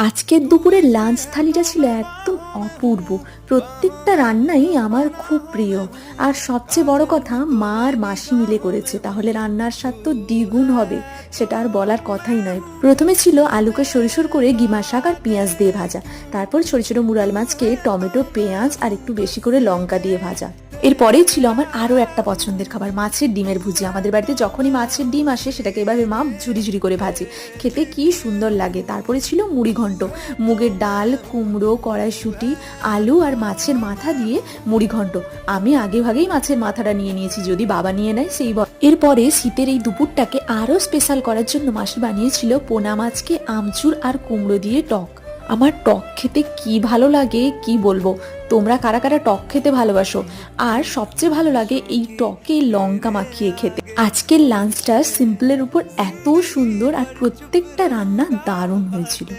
আজকের দুপুরের লাঞ্চ থালিটা ছিল একদম অপূর্ব। প্রত্যেকটা রান্নাই আমার খুব প্রিয়। আর সবচেয়ে বড় কথা, মা আর মাসি মিলে করেছে, তাহলে রান্নার স্বাদ তো দ্বিগুণ হবে, সেটা আর বলার কথাই নয়। প্রথমে ছিল আলুকে সরিষর করে গিমা শাক আর পেঁয়াজ দিয়ে ভাজা। তারপর ছোট ছোট মুরাল মাছকে টমেটো, পেঁয়াজ আর একটু বেশি করে লঙ্কা দিয়ে ভাজা। এরপরেই ছিল আমার আরও একটা পছন্দের খাবার, মাছের ডিমের ভুজি। আমাদের বাড়িতে যখনই মাছের ডিম আসে সেটাকে এভাবে মা ঝুরি ঝুরি করে ভাজে, খেতে কি সুন্দর লাগে। তারপরে ছিল মুড়ি ঘন্ট, মুগের ডাল, কুমড়ো, কড়াইশুঁটি, আলু আর মাছের মাথা দিয়ে মুড়ি ঘন্ট। আমি আগে ভাগেই মাছের মাথাটা নিয়ে নিয়েছি, যদি বাবা নিয়ে নেয় সেই এরপরে শীতের এই দুপুরটাকে আরও স্পেশাল করার জন্য মাসি বানিয়েছিল পোনা মাছকে আমচুর আর কুমড়ো দিয়ে টক। আমার টক খেতে কি ভালো লাগে কি বলবো। তোমরা কারা কারা টক খেতে ভালোবাসো? আর সবচেয়ে ভালো লাগে এই টকে লঙ্কা মাখিয়ে খেতে। আজকের লাঞ্চটা সিম্পলের উপর এত সুন্দর, আর প্রত্যেকটা রান্না দারুণ হয়েছিল।